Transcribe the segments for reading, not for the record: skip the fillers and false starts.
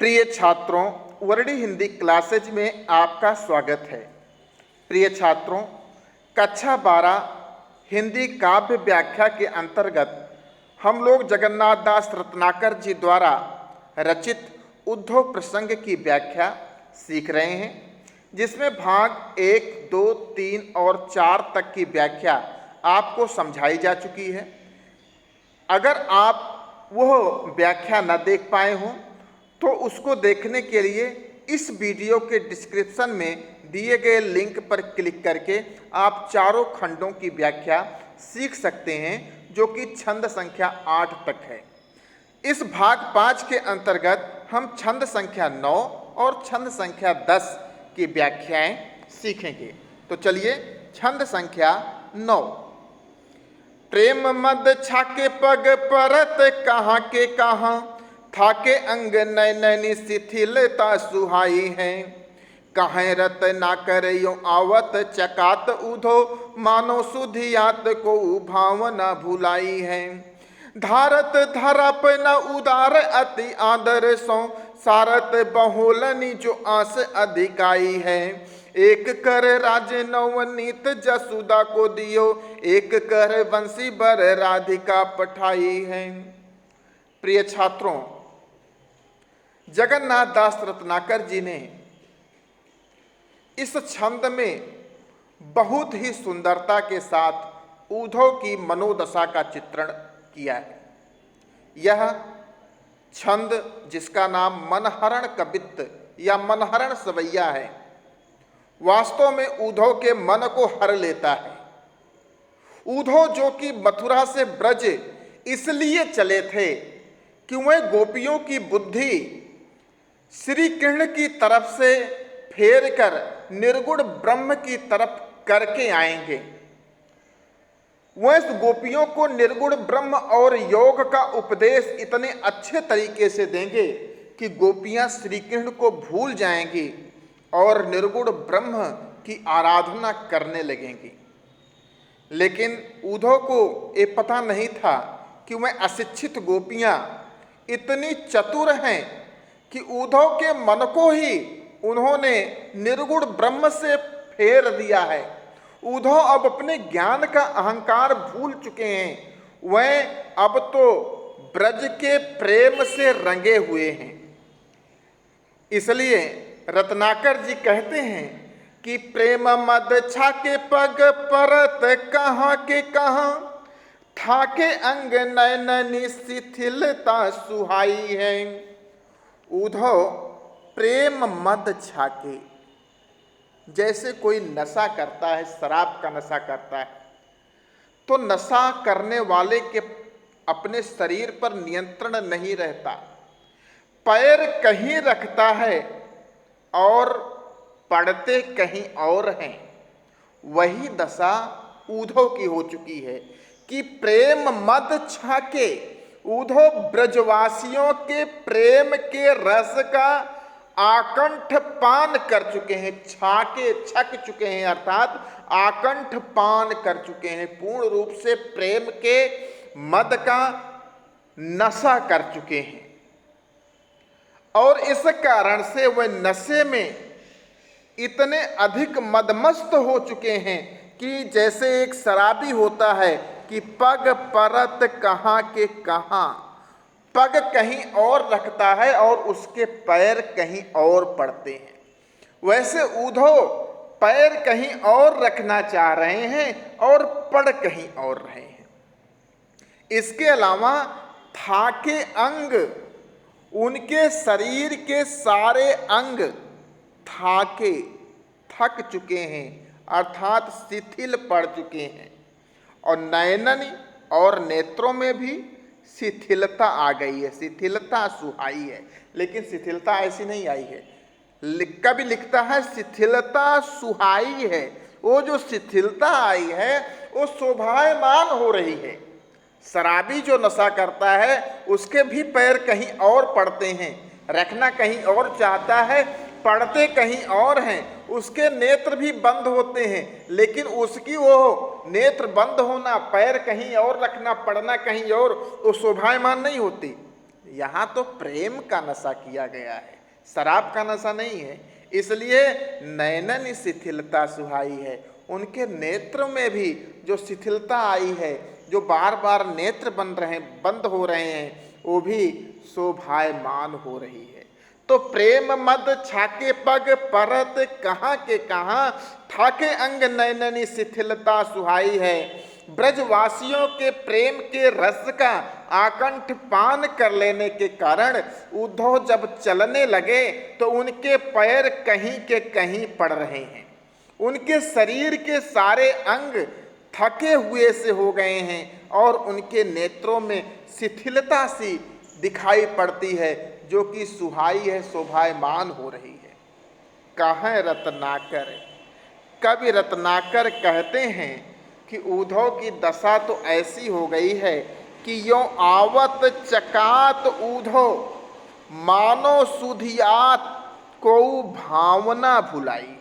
प्रिय छात्रों, Verde Hindi classes में आपका स्वागत है। प्रिय छात्रों, कक्षा 12 हिंदी काव्य व्याख्या के अंतर्गत हम लोग जगन्नाथ दास रत्नाकर जी द्वारा रचित उद्धव प्रसंग की व्याख्या सीख रहे हैं, जिसमें भाग 1, 2, 3 और 4 तक की व्याख्या आपको समझाई जा चुकी है। अगर आप वह व्याख्या न देख पाए हों तो उसको देखने के लिए इस वीडियो के डिस्क्रिप्शन में दिए गए लिंक पर क्लिक करके आप चारों खंडों की व्याख्या सीख सकते हैं, जो कि छंद संख्या 8 तक है। इस भाग 5 के अंतर्गत हम छंद संख्या 9 और छंद संख्या 10 की व्याख्याएं सीखेंगे। तो चलिए, छंद संख्या 9। प्रेम मद छाके पग परत कहाँ के कहाँ, थाके अंग नैनी शिथिलता सुहाई है। कहें रत ना करे यो आवत चकात उधो, मानो सुधियात को भावना भुलाई है। धारत धरप न उदार अति आदर सो, सारत बहुलनी जो आस अधिकाई है। एक कर राज नवनीत जसुदा को दियो, एक कर बंसी बर राधिका पठाई है। प्रिय छात्रों, जगन्नाथ दास रत्नाकर जी ने इस छंद में बहुत ही सुंदरता के साथ उद्धव की मनोदशा का चित्रण किया है। यह छंद, जिसका नाम मनहरण कवित्त या मनहरण सवैया है, वास्तव में उद्धव के मन को हर लेता है। उद्धव, जो कि मथुरा से ब्रज इसलिए चले थे कि वह गोपियों की बुद्धि श्री कृष्ण की तरफ से फेर कर निर्गुण ब्रह्म की तरफ करके आएंगे। वह इस गोपियों को निर्गुण ब्रह्म और योग का उपदेश इतने अच्छे तरीके से देंगे कि गोपियां श्री कृष्ण को भूल जाएंगी और निर्गुण ब्रह्म की आराधना करने लगेंगी। लेकिन उद्धव को ये पता नहीं था कि वह अशिक्षित गोपियां इतनी चतुर हैं कि उद्धव के मन को ही उन्होंने निर्गुण ब्रह्म से फेर दिया है। उद्धव अब अपने ज्ञान का अहंकार भूल चुके हैं, वह अब तो ब्रज के प्रेम से रंगे हुए हैं। इसलिए रत्नाकर जी कहते हैं कि प्रेम मद छाके पग परत कहाँ के कहाँ, थाके अंग नैनी शिथिलता सुहाई है। उद्धव प्रेम मद छाके, जैसे कोई नशा करता है, शराब का नशा करता है, तो नशा करने वाले के अपने शरीर पर नियंत्रण नहीं रहता, पैर कहीं रखता है और पड़ते कहीं और हैं। वही दशा उद्धव की हो चुकी है कि प्रेम मद छाके। उद्धव ब्रजवासियों के प्रेम के रस का आकंठ पान कर चुके हैं, छाके छक चुके हैं, अर्थात आकंठ पान कर चुके हैं, पूर्ण रूप से प्रेम के मद का नशा कर चुके हैं। और इस कारण से वह नशे में इतने अधिक मदमस्त हो चुके हैं कि जैसे एक शराबी होता है कि पग परत कहाँ के कहाँ, पग कहीं और रखता है और उसके पैर कहीं और पड़ते हैं, वैसे उद्धव पैर कहीं और रखना चाह रहे हैं और पड़ कहीं और रहे हैं। इसके अलावा थाके अंग, उनके शरीर के सारे अंग थाके थक चुके हैं, अर्थात शिथिल पड़ चुके हैं, और नयननी और नेत्रों में भी शिथिलता आ गई है, शिथिलता सुहाई है। लेकिन शिथिलता ऐसी नहीं आई है, कवि लिखता है शिथिलता सुहाई है। वो जो शिथिलता आई है वो शोभायमान हो रही है। शराबी जो नशा करता है उसके भी पैर कहीं और पड़ते हैं, रखना कहीं और चाहता है, पड़ते कहीं और हैं, उसके नेत्र भी बंद होते हैं, लेकिन उसकी वो नेत्र बंद होना, पैर कहीं और रखना, पड़ना कहीं और, वो शोभायमान नहीं होती। यहाँ तो प्रेम का नशा किया गया है, शराब का नशा नहीं है। इसलिए नयनन शिथिलता सुहाई है। उनके नेत्र में भी जो शिथिलता आई है, जो बार बार नेत्र बंद हो रहे हैं, वो भी शोभायमान हो रही है। तो प्रेम मद छाके पग परत कहाँ के कहाँ, ठाके अंग नयननी शिथिलता सुहाई है। ब्रजवासियों के प्रेम के रस का आकंठ पान कर लेने के कारण उद्धव जब चलने लगे तो उनके पैर कहीं के कहीं पड़ रहे हैं। उनके शरीर के सारे अंग थके हुए से हो गए हैं और उनके नेत्रों में शिथिलता सी दिखाई पड़ती है, जो कि सुहाई है, शोभायमान हो रही है। कहें रत्नाकर, कवि रत्नाकर कहते हैं कि उद्धव की दशा तो ऐसी हो गई है कि यों आवत चकात उद्धव मानो सुधियात को भावना भुलाई है।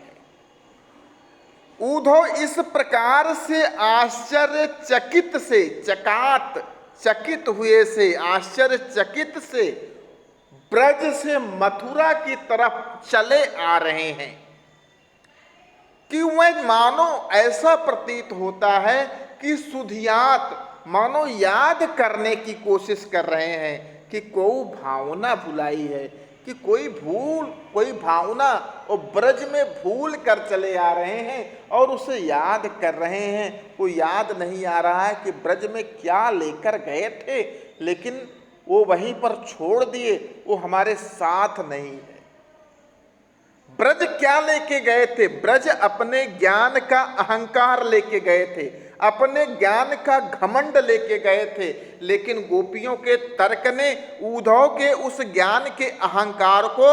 उद्धव इस प्रकार से आश्चर्यचकित से, चकित हुए से, आश्चर्यचकित से ब्रज से मथुरा की तरफ चले आ रहे हैं कि वह मानो ऐसा प्रतीत होता है कि सुधियात, मानो याद करने की कोशिश कर रहे हैं कि कोई भावना भुलाई है, कि कोई भावना और ब्रज में भूल कर चले आ रहे हैं और उसे याद कर रहे हैं। वो याद नहीं आ रहा है कि ब्रज में क्या लेकर गए थे, लेकिन वो वहीं पर छोड़ दिए, वो हमारे साथ नहीं है। ब्रज क्या लेके गए थे? ब्रज अपने ज्ञान का अहंकार लेके गए थे, अपने ज्ञान का घमंड लेके गए थे, लेकिन गोपियों के तर्क ने उद्धव के उस ज्ञान के अहंकार को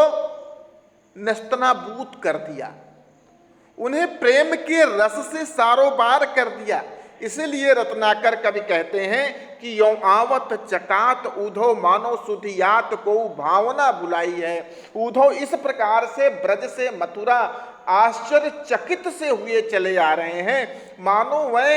नस्तनाबूद कर दिया, उन्हें प्रेम के रस से सारोबार कर दिया। इसीलिए रत्नाकर कवि कहते हैं कि यों आवत चकात उद्धव मानो सुधियात को भावना बुलाई है। उद्धव इस प्रकार से ब्रज से मथुरा आश्चर्यचकित से हुए चले आ रहे हैं, मानो वह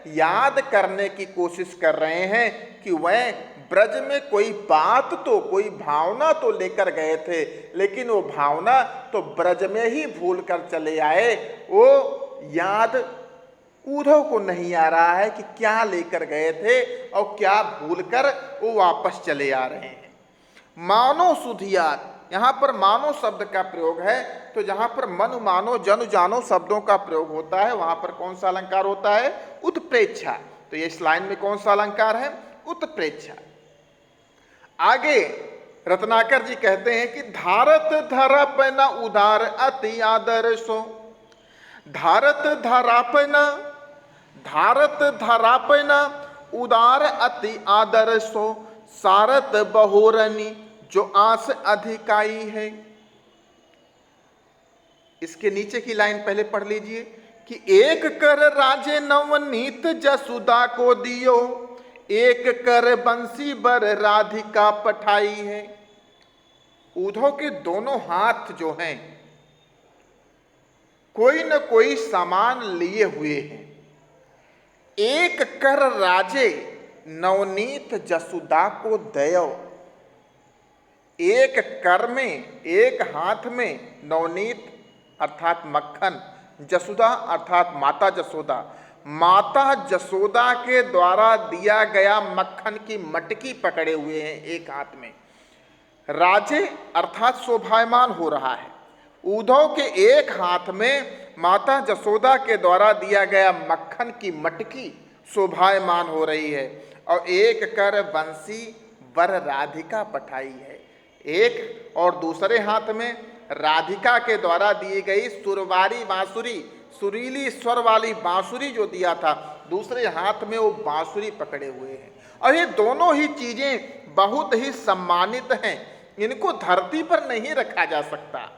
याद करने की कोशिश कर रहे हैं कि वह ब्रज में कोई बात तो, कोई भावना तो लेकर गए थे, लेकिन वो भावना तो ब्रज में ही भूल कर चले आए। वो याद उद्धव को नहीं आ रहा है कि क्या लेकर गए थे और क्या भूलकर वो वापस चले आ रहे हैं। मानो सुधियात, यहाँ पर मानो शब्द का प्रयोग है, तो जहाँ पर मनु मानो जनु जानो शब्दों का प्रयोग होता है, वहाँ पर कौन सा अलंकार होता है? उत्प्रेक्षा। तो ये इस लाइन में कौन सा अलंकार है? उत्प्रेक्षा। आगे रत्नाकर जी कहते हैं कि धारत धरापन उदार अति आदर्शो, धारत धरापन उदार अति आदर्शो, सारत बहोरनी जो आस अधिकाई है। इसके नीचे की लाइन पहले पढ़ लीजिए कि एक कर राजे नवनीत जसुदा को दियो, एक कर बंसी बर राधिका पठाई है। उद्धव के दोनों हाथ जो हैं कोई न कोई सामान लिए हुए हैं। एक कर राजे नवनीत जसुदा को दयो, एक कर में, एक हाथ में नवनीत अर्थात मक्खन, जसुदा अर्थात माता जसोदा, माता जसोदा के द्वारा दिया गया मक्खन की मटकी पकड़े हुए हैं एक हाथ में। राजे अर्थात शोभायमान हो रहा है। उद्धव के एक हाथ में माता जसोदा के द्वारा दिया गया मक्खन की मटकी शोभायमान हो रही है, और एक कर बंसी बर राधिका पठाई है। एक और दूसरे हाथ में राधिका के द्वारा दी गई सुरवारी बांसुरी, सुरीली स्वर वाली बांसुरी जो दिया था, दूसरे हाथ में वो बांसुरी पकड़े हुए हैं। और ये दोनों ही चीजें बहुत ही सम्मानित हैं, इनको धरती पर नहीं रखा जा सकता।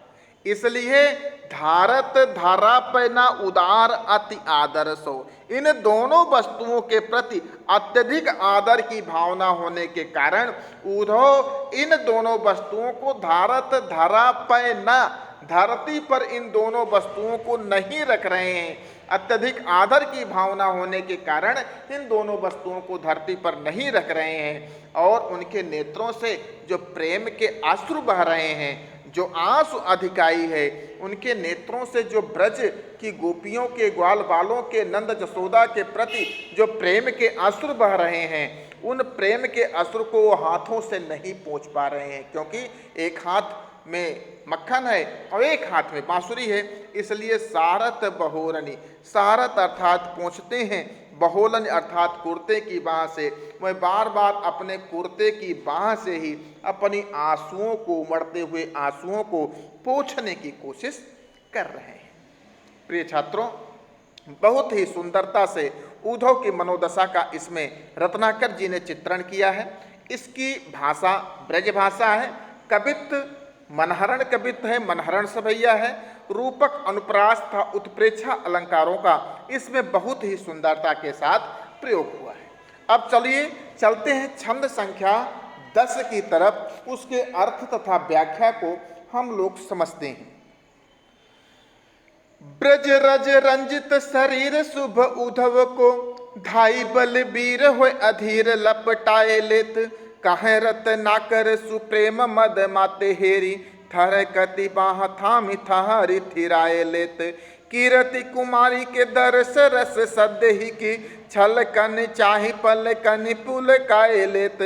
इसलिए धारत धरापना उदार अति आदर्शो, इन दोनों वस्तुओं के प्रति अत्यधिक आदर की भावना होने के कारण उद्धव इन दोनों वस्तुओं को धारत धरापना, धरती पर इन दोनों वस्तुओं को नहीं रख रहे हैं, अत्यधिक आदर की भावना होने के कारण इन दोनों वस्तुओं को धरती पर नहीं रख रहे हैं और उनके नेत्रों से जो प्रेम के अश्रु बह रहे हैं, जो आंसू अधिकाई है, उनके नेत्रों से जो ब्रज की गोपियों के ग्वाल बालों के नंद जसोदा के प्रति जो प्रेम के अश्रु बह रहे हैं, उन प्रेम के अश्रु को वो हाथों से नहीं पोंछ पा रहे हैं, क्योंकि एक हाथ में मक्खन है और एक हाथ में बांसुरी है। इसलिए सारत बहोरनी, सारत अर्थात पोंछते हैं, बहोलन अर्थात कुर्ते की बाह से, वह बार बार अपने कुर्ते की बाह से ही अपनी आंसुओं को, उमड़ते हुए आंसुओं को पोंछने की कोशिश कर रहे हैं। प्रिय छात्रों, बहुत ही सुंदरता से उद्धव की मनोदशा का इसमें रत्नाकर जी ने चित्रण किया है। इसकी भाषा ब्रज भाषा है, कवित्व मनहरण कवित्व है, मनहरण सभैया है, रूपक अनुप्रास तथा उत्प्रेक्षा अलंकारों का इसमें बहुत ही सुंदरता के साथ प्रयोग हुआ है। अब चलिए चलते हैं छंद संख्या 10 की तरफ, उसके अर्थ तथा व्याख्या को हम लोग समझते हैं। ब्रज रज रंजित शरीर शुभ उद्धव को, धाई बलबीर हो अधीर लपटाए लेत, कहे रत्नाकर सुप्रेम मद माते हेरी, थर कति बाह थामि थहरि थिराए लेत, कीरति कुमारी के दर्श रस सद्य ही की, छल कन चाहि पल कन पुल काए लेत,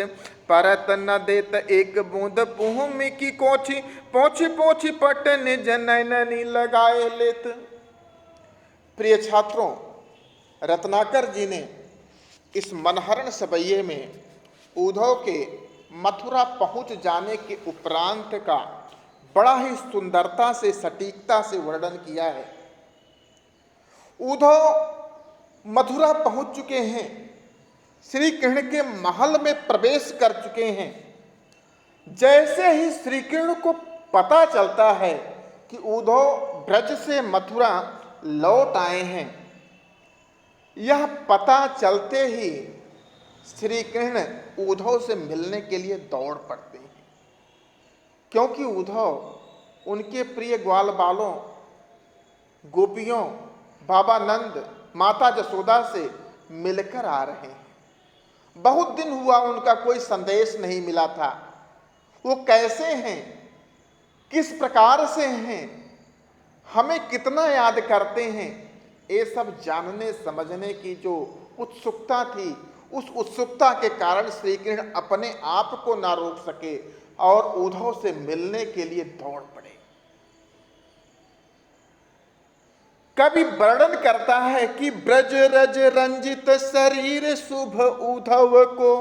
परत न देत एक बूंद पुहुमि की कोछी, पोछी पोछी पट निज नैननी लगाए लेत। प्रिय छात्रों, रत्नाकर जी ने इस मनहरण सवैये में उद्धव के मथुरा पहुंच जाने के उपरांत का बड़ा ही सुंदरता से, सटीकता से वर्णन किया है। उद्धव मथुरा पहुंच चुके हैं, श्री कृष्ण के महल में प्रवेश कर चुके हैं। जैसे ही श्री कृष्ण को पता चलता है कि उद्धव ब्रज से मथुरा लौट आए हैं, यह पता चलते ही श्री कृष्ण उद्धव से मिलने के लिए दौड़ पड़ते हैं, क्योंकि उद्धव उनके प्रिय ग्वाल बालों, गोपियों, बाबा नंद, माता जसोदा से मिलकर आ रहे हैं। बहुत दिन हुआ उनका कोई संदेश नहीं मिला था। वो कैसे हैं, किस प्रकार से हैं, हमें कितना याद करते हैं, ये सब जानने समझने की जो उत्सुकता थी, उस उत्सुकता के कारण श्री कृष्ण अपने आप को ना रोक सके और उद्धव से मिलने के लिए दौड़ पड़े। कवि वर्णन करता है कि ब्रज रज रंजित शरीर शुभ उद्धव को,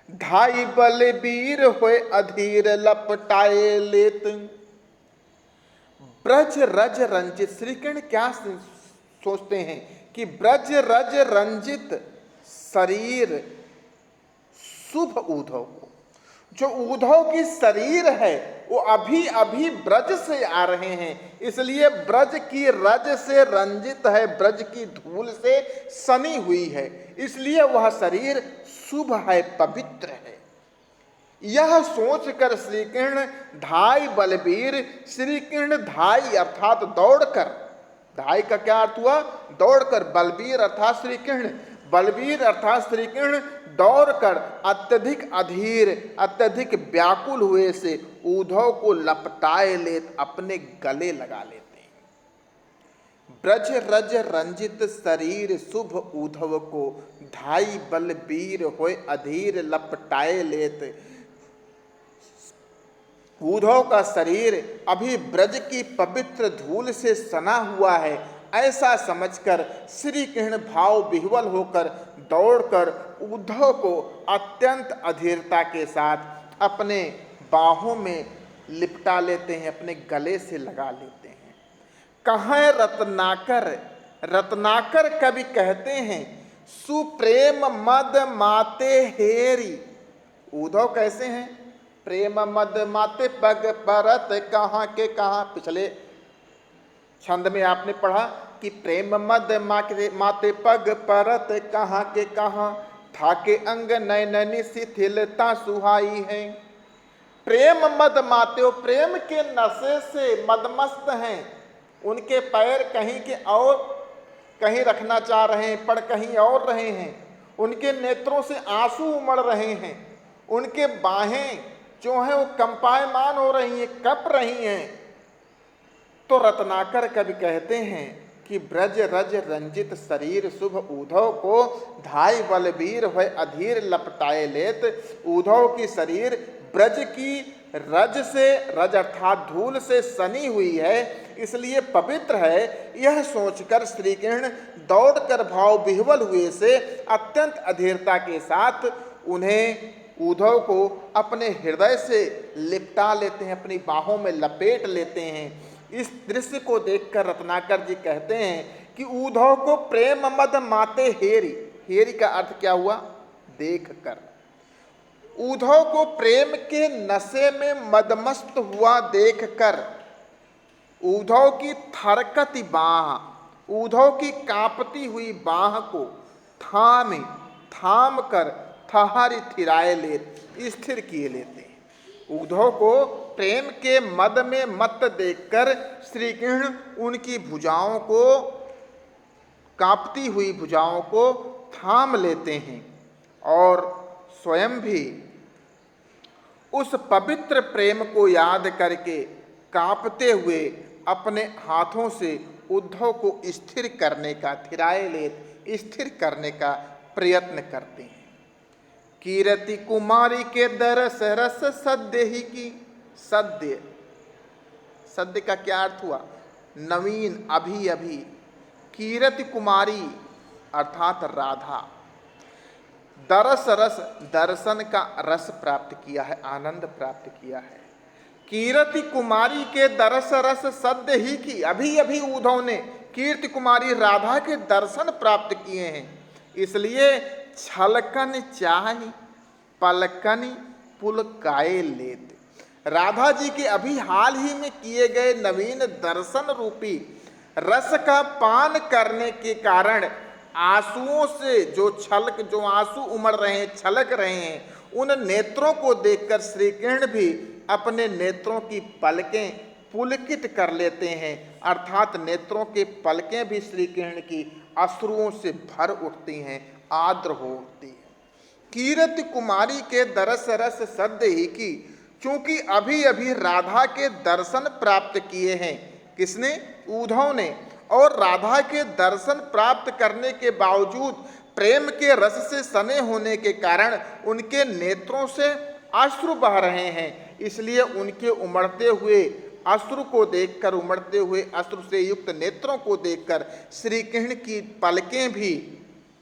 धाई बलबीर होए अधीर लपटाए लेत। ब्रज रज रंजित, श्री कृष्ण क्या सोचते हैं कि ब्रज रज रंजित शरीर शुभ उद्धव को, जो उद्धव की शरीर है वो अभी अभी ब्रज से आ रहे हैं, इसलिए ब्रज की रज से रंजित है, ब्रज की धूल से सनी हुई है, इसलिए वह शरीर शुभ है, पवित्र है। यह सोचकर श्री कृष्ण धाई बलबीर, श्री कृष्ण धाई अर्थात दौड़कर, धाई का क्या अर्थ हुआ, दौड़कर, बलबीर अर्थात श्री कृष्ण, बलबीर अर्थात श्री कृष्ण दौड़कर अत्यधिक अधीर, अत्यधिक व्याकुल हुए से उद्धव को लपटाए लेत, अपने गले लगा लेते हैं। ब्रज रज रंजित शरीर शुभ उद्धव को, धाई बलबीर होए अधीर लपटाए लेत। उद्धव का शरीर अभी ब्रज की पवित्र धूल से सना हुआ है, ऐसा समझकर श्री कृष्ण भाव विह्वल होकर दौड़कर उद्धव को अत्यंत अधीरता के साथ अपने बाहों में लिपटा लेते हैं, अपने गले से लगा लेते हैं। कहाँ रत्नाकर, रत्नाकर कवि कहते हैं सुप्रेम मद माते हेरी। उद्धव कैसे हैं, प्रेम मद माते पग परत कहाँ के कहाँ। पिछले छंद में आपने पढ़ा कि प्रेम मद माते पग परत कहाँ के कहाँ, थाके अंग नैननी शिथिलता सुहाई है। प्रेम मद माते, प्रेम के नशे से मदमस्त हैं, उनके पैर कहीं के और कहीं रखना चाह रहे हैं, पढ़ कहीं और रहे हैं। उनके नेत्रों से आंसू उमड़ रहे हैं, उनके बाहें जो हैं वो कंपायमान हो रही हैं, कप रही हैं। तो रत्नाकर कवि कहते हैं कि ब्रज रज रंजित शरीर शुभ उद्धव को धाय बलबीर है अधीर लपटाए लेत। उद्धव की शरीर ब्रज की रज से, रज अर्थात धूल से सनी हुई है, इसलिए पवित्र है। यह सोचकर श्री कृष्ण दौड़कर भाव विह्वल हुए से अत्यंत अधीरता के साथ उन्हें, उद्धव को अपने हृदय से लिपटा लेते हैं, अपनी बाहों में लपेट लेते हैं। इस दृश्य को देखकर रत्नाकर जी कहते हैं कि उद्धव को प्रेम मद माते हेरी। हेरी का अर्थ क्या हुआ? देख कर। उद्धव को प्रेम के नशे में मदमस्त हुआ देखकर उद्धव की थरकती बाह, उद्धव की कांपती हुई बाह को थाम कर थहारी थिराए ले स्थिर किए लेते हैं। उद्धव को प्रेम के मद में मत देखकर श्री कृष्ण उनकी भुजाओं को, कांपती हुई भुजाओं को थाम लेते हैं और स्वयं भी उस पवित्र प्रेम को याद करके कांपते हुए अपने हाथों से उद्धव को स्थिर करने का, थिराए लेत स्थिर करने का प्रयत्न करते हैं। कीरति कुमारी के दरस रस सद्य ही की। सद्य, सद्य का क्या अर्थ हुआ? नवीन, अभी अभी। कीरति कुमारी अर्थात राधा। दरस रस, दर्शन का रस प्राप्त किया है, आनंद प्राप्त किया है। कीरति कुमारी के दरस रस सद्य ही की। अभी अभी उद्धव ने कीर्ति कुमारी राधा के दर्शन प्राप्त किए हैं, इसलिए छलकन चाहि पलकनि पुलकाए लेत। राधा जी के अभी हाल ही में किए गए नवीन दर्शन रूपी रस का पान करने के कारण आंसुओं से जो आंसू उमड़ रहे हैं, छलक रहे हैं, उन नेत्रों को देखकर श्री कृष्ण भी अपने नेत्रों की पलकें पुलकित कर लेते हैं, अर्थात नेत्रों के पलकें भी श्री कृष्ण की अश्रुओं से भर उठती हैं, आर्द्र हो उठती है। कीरति कुमारी के दरस रस सद्य ही की, चूंकि अभी अभी राधा के दर्शन प्राप्त किए हैं। किसने? उद्धव ने। और राधा के दर्शन प्राप्त करने के बावजूद प्रेम के रस से सने होने के कारण उनके नेत्रों से अश्रु बह रहे हैं, इसलिए उनके उमड़ते हुए अश्रु को देखकर, उमड़ते हुए अश्रु से युक्त नेत्रों को देखकर श्री कृष्ण की पलकें भी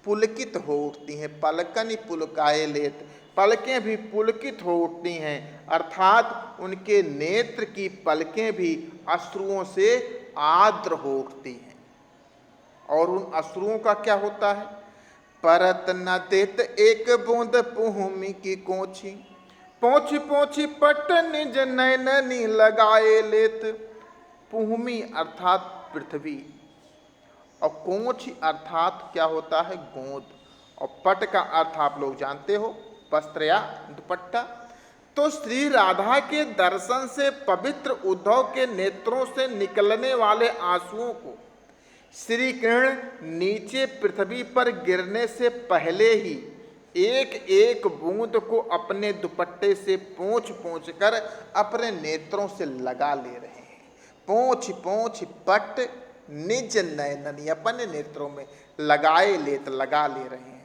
पुलकित हो उठती हैं। पलकनि पुलकाए लेत, पलकें भी पुलकित हो उठती हैं, अर्थात उनके नेत्र की पलकें भी अश्रुओं से आर्द्र हो उठती हैं। और उन अश्रुओं का क्या होता है? परत न देत एक बूंद पुहुमी की कोची, पोछी पोछी पट निज नैननी लगाए लेत। पुहुमी अर्थात पृथ्वी, और कोच अर्थात क्या होता है? गोंद, और पट का अर्थ आप लोग जानते हो, वस्त्र या दुपट्टा। तो श्री राधा के दर्शन से पवित्र उद्धव के नेत्रों से निकलने वाले आंसुओं को श्री कृष्ण नीचे पृथ्वी पर गिरने से पहले ही एक एक बूंद को अपने दुपट्टे से पोंछ पोंछ कर अपने नेत्रों से लगा ले रहे हैं। पोंछ पोंछ पट निज नयननि, अपने नेत्रों में लगा ले रहे हैं।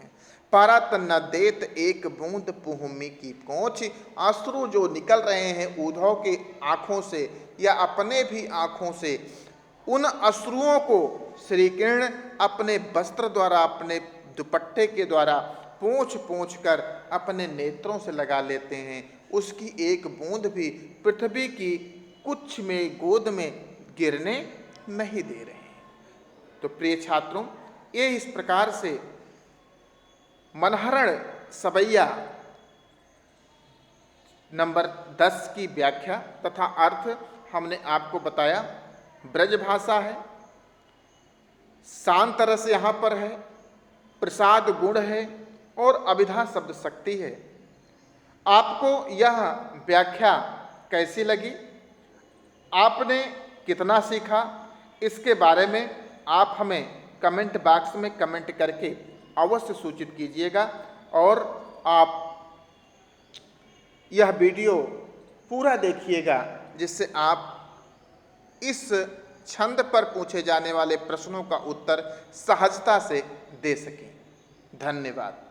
परत न देत एक बूंद पुहुमी की कोच, अश्रु जो निकल रहे हैं उद्धव के आँखों से या अपने भी आँखों से, उन अश्रुओं को श्री कृष्ण अपने वस्त्र द्वारा, अपने दुपट्टे के द्वारा पोंछ पोंछ कर अपने नेत्रों से लगा लेते हैं। उसकी एक बूंद भी पृथ्वी की कुछ में गोद में गिरने नहीं दे रहे हैं। तो प्रिय छात्रों, ये इस प्रकार से मनहरण सवैया नंबर 10 की व्याख्या तथा अर्थ हमने आपको बताया। ब्रज भाषा है, शांत रस यहाँ पर है, प्रसाद गुण है और अभिधा शब्द शक्ति है। आपको यह व्याख्या कैसी लगी? आपने कितना सीखा? इसके बारे में आप हमें कमेंट बॉक्स में कमेंट करके अवश्य सूचित कीजिएगा। और आप यह वीडियो पूरा देखिएगा, जिससे आप इस छंद पर पूछे जाने वाले प्रश्नों का उत्तर सहजता से दे सकें। धन्यवाद।